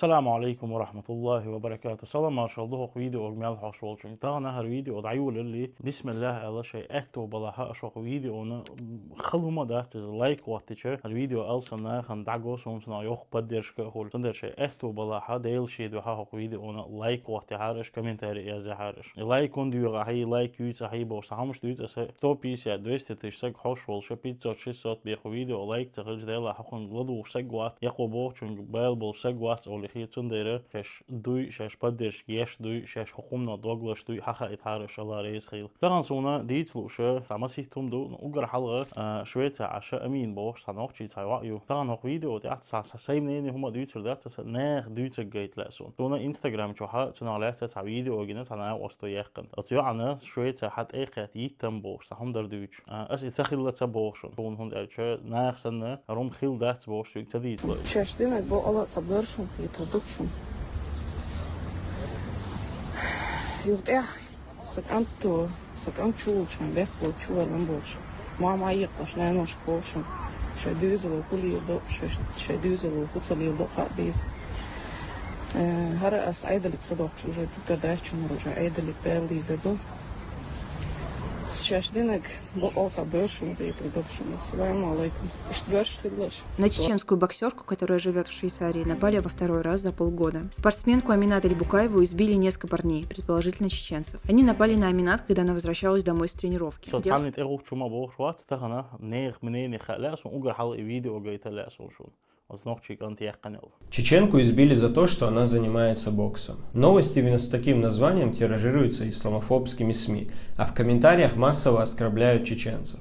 السلام عليكم ورحمة الله وبركاته. سلام ما شاء الله فيديو أجمل حشولشين. تانا هالفيديو ضعيول اللي بسم الله الله شيء أكتو بلاها أشوف فيديو أنا خلهم ده لايك واتشة الفيديو ألسنا خن دعوة سومسنا يخ بدرش كهول تندر شيء أكتو بلاها ديل شيء ده ها فيديو أنا لايك واتحارش كومنتاري يا زهارش لايك كون ديو هاي لايك يوت هاي بوس همش ديوت أس توبيس يا دوست تشتغل حشول شبيت تشيسات بيخو فيديو لايك تخرج ده حكون لدو سجوات يقوبو شون بيل سجوات أو لخي تندره شش دوي شش بدرش يش دوي شش حكومنا دوغلش دوي حقا إتحارش الله رئيس خيل تغن سونا ديت لوشة تعمسي توم دو نوجر حلقة شوية عشاء أمين بوش تنوقشي تايوايو تغن فيديو تحت سايمنين هما دويت ردات ناخ دويت جيت لأسون تونا إنستغرام شوها تنعلات تاع فيديو وجنت أنا وسط يخن أطيع عنا شوية حتى إيه قاتي تم بوش تهم در دويتش أس إتسخيل لا تبوشون تون هون ألشة ناخ سنة روم خيل دات بوش تديت له Şaştığım bu Allah tablarşum yıkıldıkşum. Yurtaya sakant çulçum bekbol çuvalım bolşum. Mama yıktaş nanoş bolşum. Şedüzelu kuliydu şedüzelu kutsalıydu fadiz. Her as aydalık sadokçu jadika daşçum roja aydalık bellizedu. На чеченскую боксерку, которая живет в Швейцарии, напали во второй раз за полгода. Спортсменку Аминат Аль-Букаеву избили несколько парней, предположительно чеченцев. Они напали на Аминат, когда она возвращалась домой с тренировки. Чеченку избили за то, что она занимается боксом. Новость именно с таким названием тиражируется исламофобскими СМИ, а в комментариях массово оскорбляют чеченцев.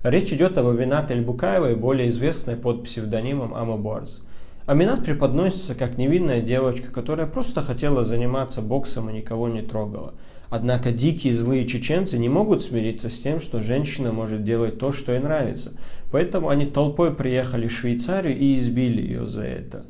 Речь идет об Аминат Аль-Букаевой, более известной под псевдонимом Ама Борз. Аминат преподносится как невинная девочка, которая просто хотела заниматься боксом и никого не трогала. Однако дикие злые чеченцы не могут смириться с тем, что женщина может делать то, что ей нравится. Поэтому они толпой приехали в Швейцарию и избили ее за это.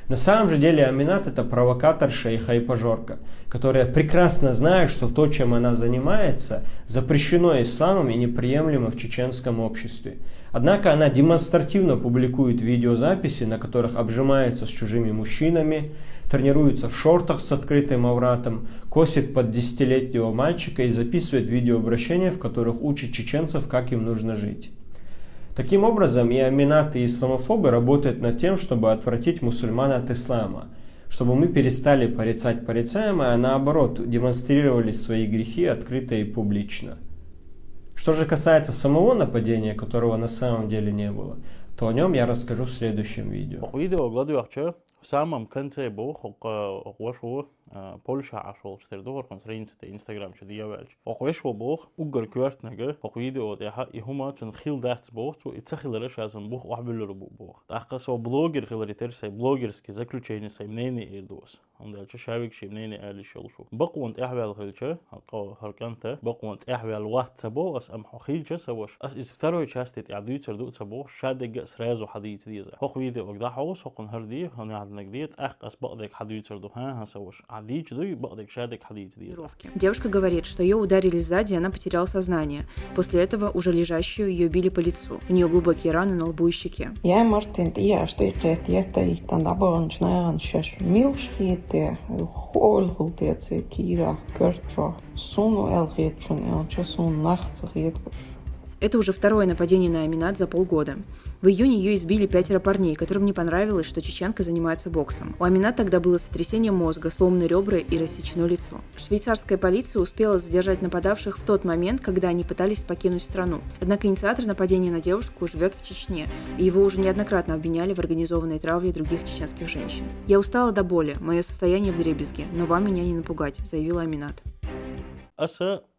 На самом же деле Аминат — это провокаторша и хайпажорка, которая прекрасно знает, что то, чем она занимается, запрещено исламом и неприемлемо в чеченском обществе. Однако она демонстративно публикует видеозаписи, на которых обжимается с чужими мужчинами, тренируется в шортах с открытым авратом, косит под 10-летнего мальчика и записывает видеообращения, в которых учит чеченцев, как им нужно жить. Таким образом, и Аминат, и исламофобы работают над тем, чтобы отвратить мусульман от ислама, чтобы мы перестали порицать порицаемое, а наоборот, демонстрировали свои грехи открыто и публично. Что же касается самого нападения, которого на самом деле не было, то о нем я расскажу в следующем видео. В самом конце бог оглашу Польша ашол штырдор конференция Инстаграм чудиявэлч. Оглашу бог угар квартнага видео деха и хума чен хил дат бог то ицахилэрш азан бог вахбэлэр бог. Тахкасо блогер хилэритер сай блогерский заключение сай мнение ирдос. Он дальше шавик ши мнение али шолшу. Бакуант ахвал хилча харканта бакуант ахвал вахт сабо ас ам хилча савош. Ас из второй части تعديت سردو سبو شادق سرازو حديث ديزا. هو فيديو وقدا حوس هو هردي هن Девушка говорит, что ее ударили сзади, и она потеряла сознание. После этого уже лежащую ее били по лицу. У нее глубокие раны на лбу и щеке. Это уже второе нападение на Аминат за полгода. В июне ее избили 5 парней, которым не понравилось, что чеченка занимается боксом. У Аминат тогда было сотрясение мозга, сломаны ребра и рассечено лицо. Швейцарская полиция успела задержать нападавших в тот момент, когда они пытались покинуть страну. Однако инициатор нападения на девушку живет в Чечне, и его уже неоднократно обвиняли в организованной травле других чеченских женщин. «Я устала до боли, мое состояние вдребезги, но вам меня не напугать», заявила Аминат.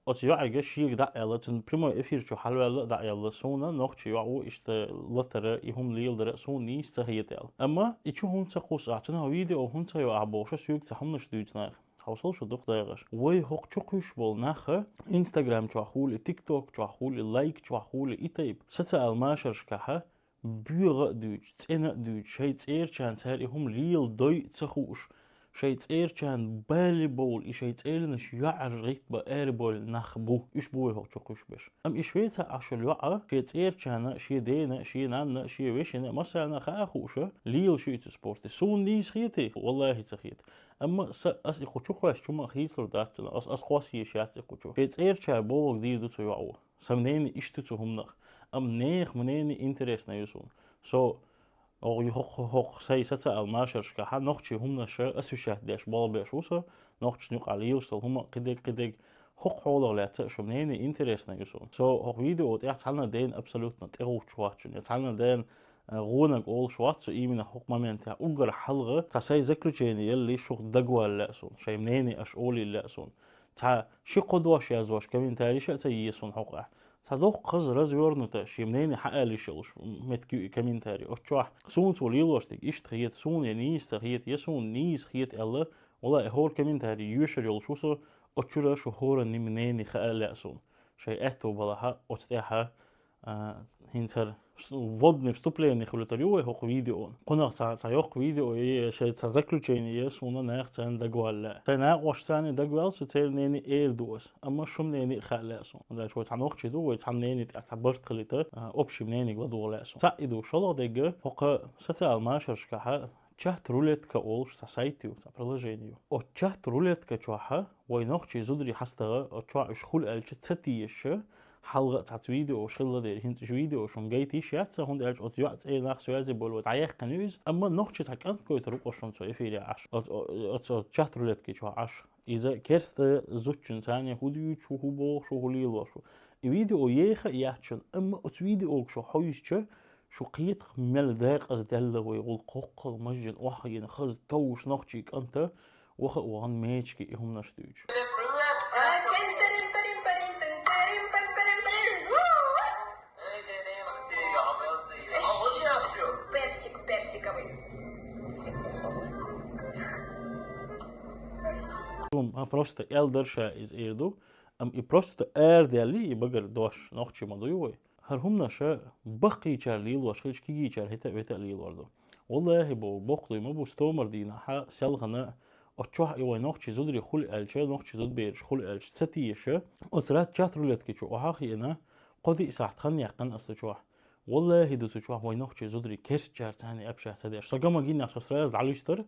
أتياعي شيء دع يلا تن بريمو إفير شو حلوة دع يلا سونا نقطة يعو إشت لتر يهم ليل در سوني استهيتال أما إيشو هم تقص أعتنا فيديو هم تيو عبوش سويك تحمنش دوتنا حوصل شو دخ دايغش وي هوك تشوكش بول ناخه إنستغرام تشوحول تيك توك تشوحول لايك تشوحول إيتايب ستة الماشر شكحة بيغ دوج تنا دوج شيء تير كان تهري هم ليل دوي تخوش شيء تير كان بالي بول إشي تيرنش يعرغيت بأر بول نخبو إيش بوي هو تشوكش بش أم إشويتا عشان الوقع شيء تير كان شيء دينا شيء نانا شيء ويشنا مثلا خاخوشة ليل شيء سبورت سون نيس خيتي والله تخيت أما أس إخوتشوكواش شو ما خيتر داتنا أس قاسي شيات إخوتشو شيء تير كان بول دي دوتو يعو سمنين إشتتو هم نخ أم نيخ منين إنترس نيوسون او هوق سي ستا الماشر كحا نوختي هم نشا اسوشات داش بال بيشوسا نوختي نوق عليو سو هم قدق هوق حولا لا تشو منين انترست نيسون هوق فيديو تاعت حالنا دين ابسولوت نتيرو شواتشن حالنا دين غونك اول شوات سو ايمنا هوق مامن تاع اوغر حلغه تا سي زكلوجيني يلي شوق دغوا لاسون شي منين اشولي لاسون تا شي قدواش يازواش كمين تاريش تيسون حوقه صدوق قز رز يورنتا شي منين حقالي شلش متكي كمينتاري اوتشوح سون توليلوشتك ايش تخيت سون نيس تخيت يسون نيس خيت الله والله هور كمينتاري يوشر يلشوسو اوتشورا شو هور ني منين خقال سون شي اتو بلاها اوتتاها هنتر ودني вступление خلطريو هو فيديو قناع تا يوق فيديو شي تذكرتيني يسونا ناختن دغوال تنا وشتاني دغوال ستيرنيني ايردوس اما شمنيني خالاسون دا شو تنوختي دو وتحمنيني تعتبرت خليته اوبشي منيني غدولاسون تايدو شلو دغ فوق ستال ماشرشكا чат рулетка олш та сайтиу та приложению о чат рулетка чуаха وينوختي زودري حستغا او чуа اشخول الچ تتيش حلقة تاعت فيديو وشلة دير هنت فيديو وشون جايتي شياتسا هون ديرج اوت يوعت ايه ناخ سوازي بولو تعيخ كنوز اما نوختي تاك انت كوي تروق وشون سو يفيري عش اوت چات رولت كي چو عش اذا كرست زوتشن ثانية هوديو چو هوبو شو هوليل وشو فيديو يخ يحشن اما اوت فيديو شو حويش شو قيت مل ذاق از دل ويقول قوق مجن وحين خز توش نوختيك انت وخ وان ميچكي هم نشتوج просто элдерша из ирду и просто эрдели багер дош нохчи мадуй هر هم نشا بقي چارليل واشخيش كيجي چار هتا بيتا ليل وردو والله بو بقضي ما بو ستومر دينا حا سالغنا اتشوح ايوه نوخشي زودري خل الشا نوخشي زود بيرش خل الش ستيشا اترات چاترولت كيچو وحاخي انا قضي ساعت خن يقن استشوح والله دو تشوح وي نوخشي زودري كيرس چار ثاني ابشا تديش ساقما جينا اساس عليشتر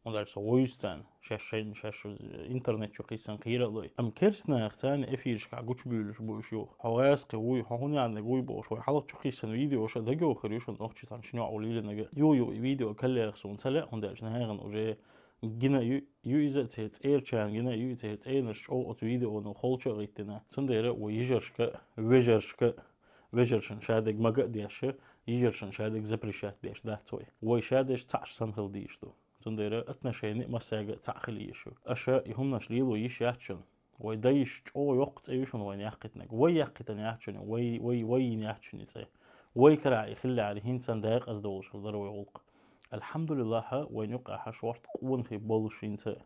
وندر سويستان شاشين شاش انترنت شو قيسان قيرة لوي ام كيرسنا اختان افيرش كعجوش بيلش بوشيو حواس قوي هوني عن قوي بوش حلقة شو قيسان فيديو شو دقو خريوش نوختي تان شنو عولي لنا يو فيديو كله يخسون سلا هندرش نهاغن وجه جنا يو إذا تهت إير كان جنا يو تهت إيرش أو فيديو إنه خالش غيتنا تنديره ويجرشك ويجرشن شادق مقديش يجرشن شادق زبرشات ديش ده توي ويشادش تعش سنهل ديش دو تنديره اتنشيني مساجة تعخليشو أشياء يهمناش ليلو يشياتشن ويدايش أو يقت أيشون وين يحقتنك ويحقتن يحشن وين يحشن يتسي ويكرع يخلي عليهن سنداق أزدوش الضرو يغلق الحمد لله وين يقع حشوارت قوان خي بولشين تا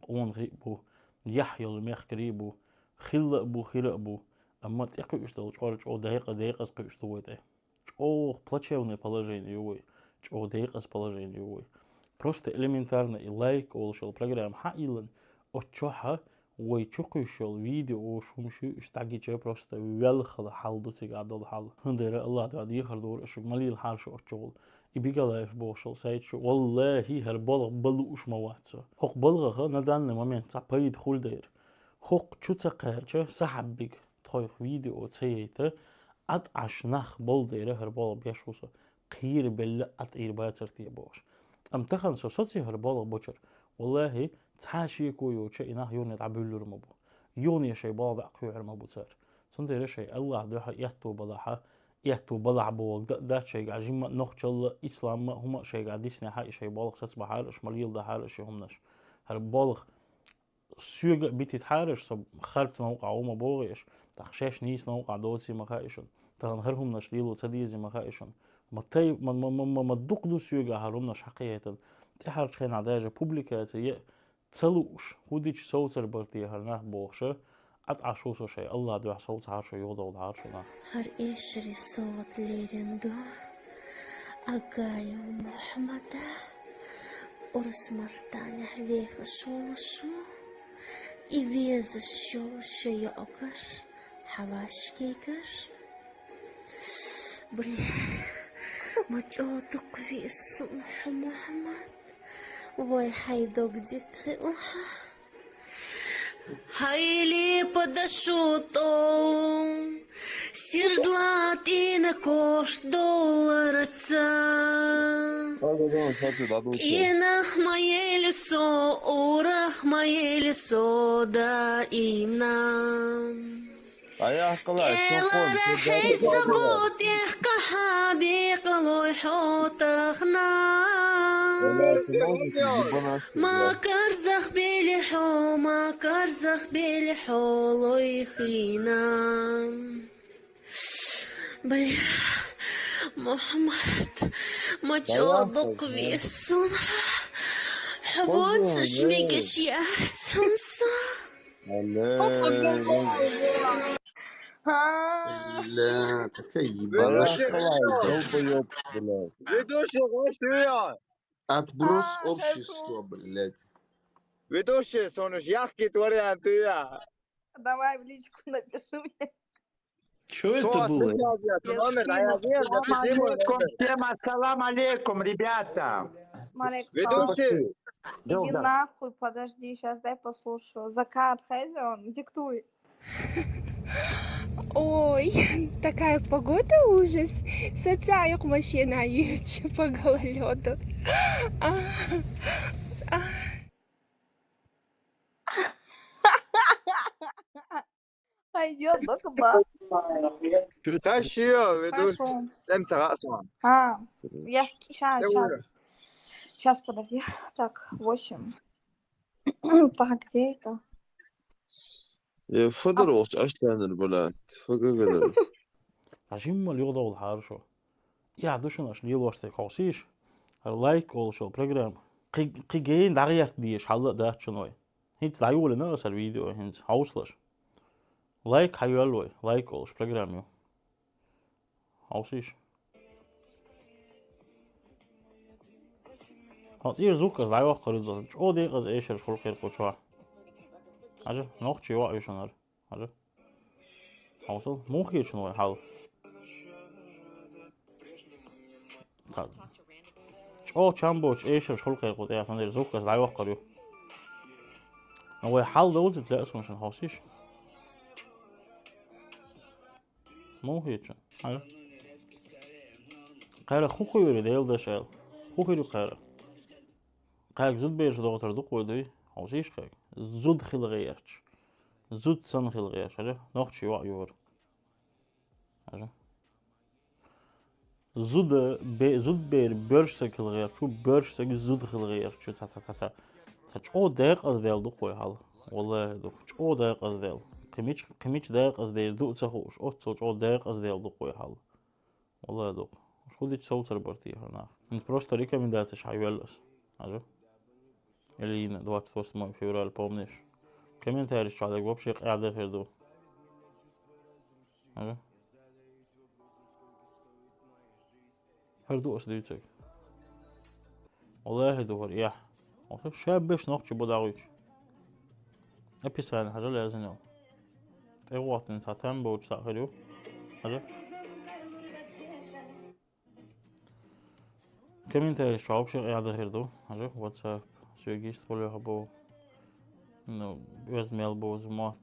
قوان خي بو يحيى الميخ قريبو خلق بو خلق بو أما تيقو يشتغل شوارج أو دقيقة يشتغل أو плачевное положение يوي أو دقيقة положение يوي просто элементарно и лайк олшол программ хаилен отчоха ويشوكشول فيديو شومشي اشتاقيتش просто велхал халду тигадол хал هندير الله تعالى يخردور اشك مليل حال شو اتشول يبيقلاف بوشل سايتش والله هربلغ بلوش مواتسا حق بلغها ندان مومنت تابيد خول دير حق تشتقاچ سحبك تويخ فيديو تيته اد عشنخ بول دير هربلغ بيشوسا قير بل اتير باترتي بوش ام تخن صوتي هربلغ بوشر والله تحاشي كويو شيء ناه يوني تعبيلور مبو يوني شيء باضع كوير مبو تار صندير شيء الله دوحة يهتو بضاحة يهتو بضع بوغ دا شيء عجيم نخجل إسلام هما شيء قاديسني حق شيء بالغ ستبع حارش مليل ده حارش يهمناش هربالغ سيوغ بيتي تحارش صب خارت نوقع وما بوغيش تخشاش نيس نوقع دوتي مخايشن تغنهرهم نشليلو تديزي مخايشن متى ما تدقدو سيوغ هرمناش حقيقة تحارش خين عداجة بوبليكاتي تلوش هوديش صوتر برتي هرناه بوغشه أتعشوسو شيء الله دوح صوت عارشو يوضا ودعارشونا هر إشري صوت ليرندو أقايو محمدا ورسمرتاني حبيخ شو и веза що я окаш حواشكيكر بلي ما جودك في الصنح محمد وي حيدوك ديك هايلي подошутом седлати на кош долларца Инах мое лицо, урах мое лицо, да имна. إلا راح يسبوت يحكى بيقلو يحوطخنا ما كرزخ بلحو ما كرزخ بلحو لو يخينا بل محمد ما جودك بيسون حبوت شميقش يا تنسى لا такая Ведущий, голосуя! отброс общества, блядь. Ведущий, сонуш, яхки творят я. Давай в личку напиши мне. Что это было? Всем ассалам алейкум, ребята. Марек, Ведущий, иди нахуй, подожди, сейчас дай послушаю. Закат, Хэзион, диктуй. Ой, такая погода ужас. Соцаек машина ючи по гололеду. Пойдет, только ба. хорошо, ведущий. Хорошо. Всем согласен. Я сейчас, подожди. Так, 8. Так, где это? فضروش أشلان البلاد فقدر عشان اليوضا والحارشو يعدوشن عشان يلوشتك خوسيش اللايك والشو برنامج قيجين دعيت ديش حلق ده شنوي هنت دعيول ناس الفيديو هنت هاوسلش لايك حيولوي لايك والش برنامج هاوسيش هاتير زوكس دعيوه قريضة او دي قز ايشر شخول خير قوشوا حاجة نوخشي واقعي شنار حاجة حاصل مو خير شنو حال او تشامبوش ايش شغل خير قد ايه فندر زوك از دعوة قريو هو حال دوز تلاقي اسمه شن حاسيش مو خير شن حاجة قيرة خوكو يوري ديل ده شايل خوكو يوري قيرك زود بيرش دوغتر دوق ويدوي حاسيش قيرك زود خيل غيرش زود سن خيل غيرش حاجة نوخشي واقعي ور حاجة زود بير بيرشتك الغير شو بيرشتك زود الغير شو تا شو دقيق از ديال دو خوي حال والله دو شو دقيق از ديال كميش دقيق از ديال دو تخوش شو دقيق از ديال دو خوي حال والله دو شو دي تصوت ربرتي هنا انت просто рекомендациش حيولس حاجة اللي 28 февраля помнишь комментарий человек вообще قاعد في دو حاجة هردو أسديتك والله هدو هريح شاب بيش نوقش بداويش أبي سنة حاجة لازم يوم تقوات انت تنبو تساخريو حاجة كمين شعب شيء قاعدة هردو حاجة واتساب سويجيش تقولي هبو إنه بيز ميلبو زمات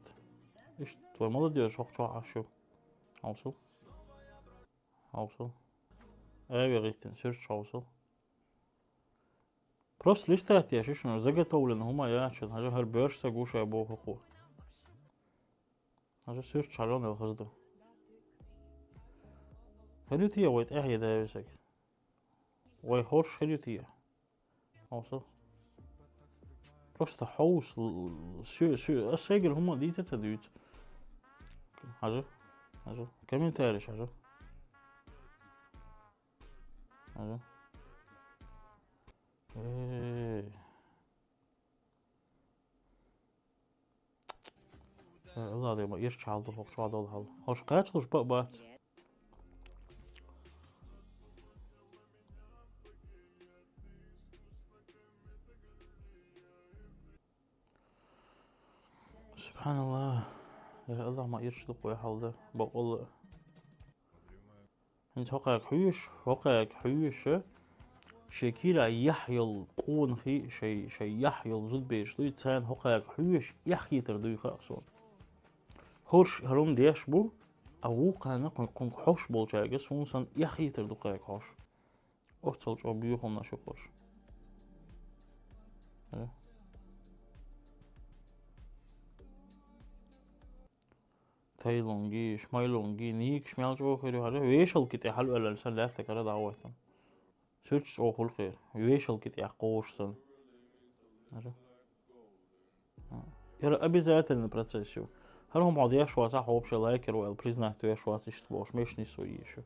إيش تقول ما بدي أشوف شو عشو أوصل ايوه غيتن سيرش اوصل بروس ليش تاتي عشان شنو زقتوا لان هما ياشن حاجه هالبيرش تقوش ابو حقوق حاجه سيرش علون الخزدو هلوتيا ويت احيا دايسك وي هورش هلوتيا اوصل بروس تحوس سو السجل هما دي تتدويت حاجه كمين تاريش حاجه حاجة الله دي ما يرش حالده فوق شو عدول حال هوش قاتلوش بقبات سبحان الله. يا الله ما يرشدك ويا حول بقول انت هقاك حيوش شكيلا يحيل قون خي شي يحيل زود بيش دوي تان هقاك حيوش يحكي تردوي خاصون هورش هروم ديش بو او قانا كون خوش بول جاگس ونسان يحكي تردو قاك خوش اوتل جو بيوهم نشو خوش تايلونجي شمايلونجي نيك شمال جو خيرو هذا ويشل كتي حلو ولا لسان لا تكرر دعوتن سيرش او خل خير ويشل كتي قوشتن هذا يرى ابي ذات البروسيسو هل هم عضيا شو صح هو بشي لايكر وال بريزنا تو شو تشتبوش مش نسوي شو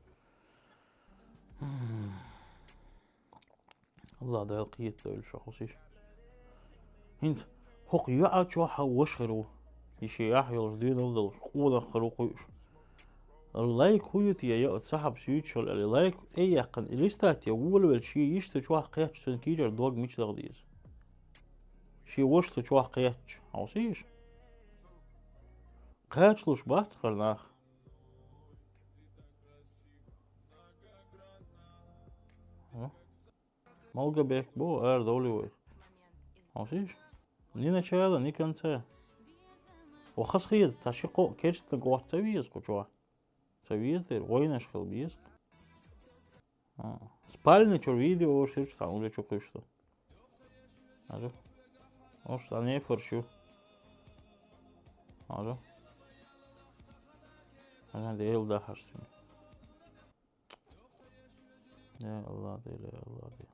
الله ده القيت له الشخصيش هنت حق يقع شو حوش خيرو يشيح يلدين ولد قوة خروقيش اللايك هو تيا سحب سيوتشل اللايك تيا قن إليستات يقول والشي يشتجوا قياتش تنكيجر دوغ ميش تغديز شي وش تجوا قياتش عوسيش قياتش لوش بات قرناخ مالقا بيك بو دولي وي عوسيش نينا شالا نيكا وخاص خير تشيقو كيرش تقوى تبيز كوشوا تبيز دير وينش خل بيز спальный чё видео ширч там уже чё кое-что ага ош не форшу ага ага дейл да харсу يا الله دير يا الله دير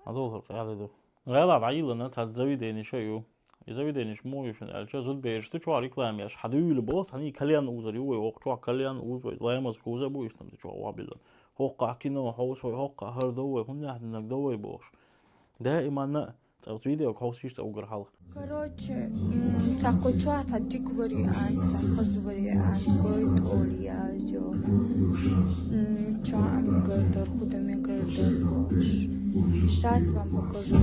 هذول القاعدة دو غير عيلنا تزوي ديني شيء إذا بدينش مويشن الشيء زود بيرش تشوا ريكلام ياش حدوي لبوت هني كليان أوزري وقتوا كليان أوزري لا يمس كوزا بويش نم تشوا وابلا هوقع كينو حوس هوقع هردوي هون نحن نقدوي بوش دائما نا فيديو كوسيش أوجر حلق Короче, такой чувак, дик вариант, захаз вариант, говорит Олиазио. Чё мне говорит, куда мне говорит, бош. Сейчас вам покажу.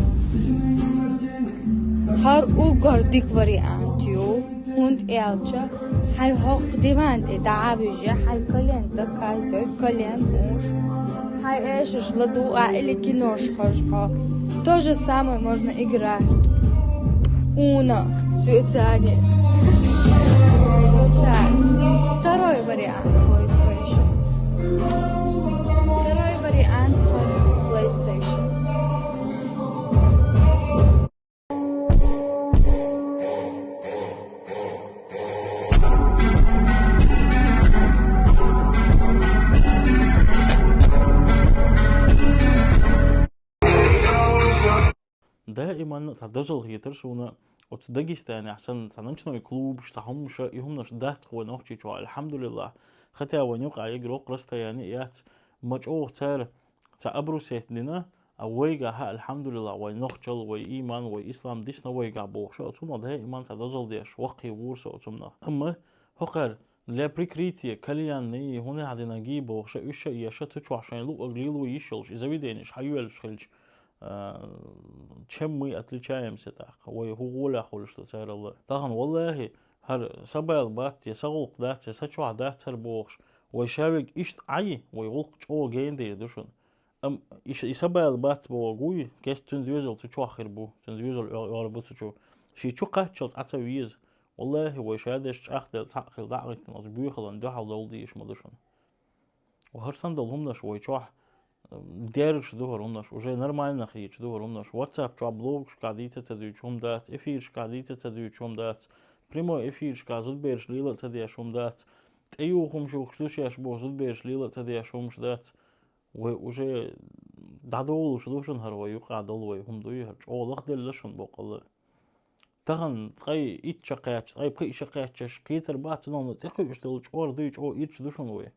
Har ugar dik variant jo, hund elcha, hay hoq divand دعابجة, hay kalyan zakazoy, kalyan уж, hay эшиш ладуа или киношка. То же самое можно играть. Уно, свидание. Так, второй вариант будет PlayStation. Второй вариант PlayStation. دائما تدجل هيترش ونا وتدقيستاني عشان تنشنو كلوب شتاهمش يهمنش دات قوة نوحشي شو الحمد لله خطيا ونيوقع يقرأ قرستا يعني يات مجعوه تار تأبروسيت لنا ويقع ها الحمد لله ونخجل وإيمان وإسلام ديسنا ويقع بوخشا أتونا دائما تدجل ديش وقي ورسا أتونا أما هقر لا بريكريتي كليان ني هنا عدنا جيب وخشا إشا يشا تشو عشان لو أقليل ويشلش إذا بدينش حيوالش خلش чем мы отличаемся так ой хугуля хулшто царалла таган والله هر سبال بات يسغلق دات يسچوا دات تربوخش ويشاوق اشت عي ويغلق چو گيندي دوشن ام يسبال بات بوغوي كيس تندوزل تچوا خربو تندوزل ياربو تچو شي چو قاتشل اتويز والله ويشادش اخدل تاخل دعرت نز بيخلن دحل دولديش مدوشن وهر سندلهم نش ويچوا ديرش دور ونش уже нормально хич дور ونش WhatsApp чё блог шкадите тадуй чом дат эфир шкадите тадуй чом дат прямой эфир шказут берш лила тадя шом дат эю хум шух слушаешь бозут берш лила тадя шом дат و уже дадол шдушен харвай юқадол вай хум дуй хар чолох деллашун боқалы таган тай ит чақач тай пи шақачш китер батнон тиқи штол чор дуй чо ит шдушен вай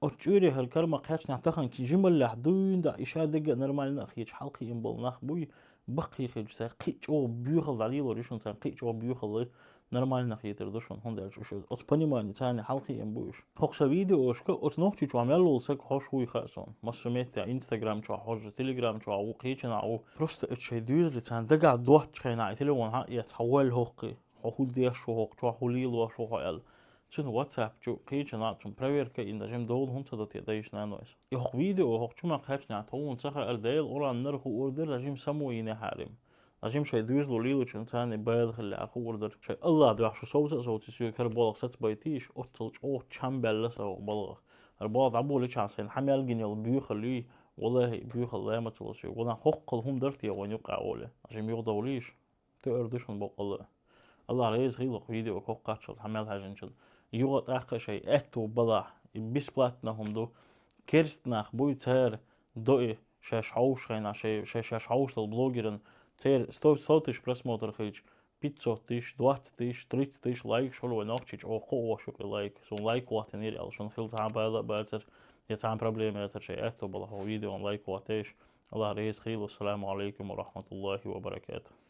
أتشوري هالكرمة قياتنا تخن كي جمل لحدوين دا إشادة نرمال نخيج حلقي ينبال نخ بوي بقي خيج سا قيج أو بيوخل دليل وريشون سا قيج أو بيوخل нормально хитер душон хондельш уж от понимания тани халки им буш хокса видео шка от нохчи чуамелу сек хош хуй хасон масумете инстаграм чу хож телеграм чу او قيچنا او просто اتشي دوزلي تان دقا دوت خينا تليفون ها يتحول هوقي هو دي شو هوق چو حوليل و شو هال شنو واتساب چو قيچنا چون проверка ان دجم دول هون تدت يدايش نانوس يخ فيديو هوق چما قاچنا تون سخ ارديل اوران نرخو اوردر دجم سموينه حارم دجم شي دوزلو ليلو چن تاني بايد خلي اخو اوردر شي الله دو شو صوت سو كربول ست بايتيش اوتل او چامبل سو بلغ البعض عبوا ليش عشان حمل جنيل بيخليه والله بيخليه ما تلوشي وانا حقلهم درتي وين يقع أوله عشان يغضوا ليش تقردشون بقى الله رئيس خيلق فيديو وكوقات شل حمل هاجنشل يغط أخر شيء أتو بلا بسبلاتناهم دو كيرستناخ بوي تير دوئي شاش عوش خينا شاش عوش البلوجرن تير صوتش برسموتر خيج 500 тысяч, 20 тысяч, 30 тысяч лайк شلو نوكتش أو قوة شكل لايك سون لايك واتنير علشان خيل تعب هذا باتر يتعب بروبلم يتر شيء أتو بلا هو فيديو لايك واتيش الله رئيس خيل والسلام عليكم ورحمة الله وبركاته.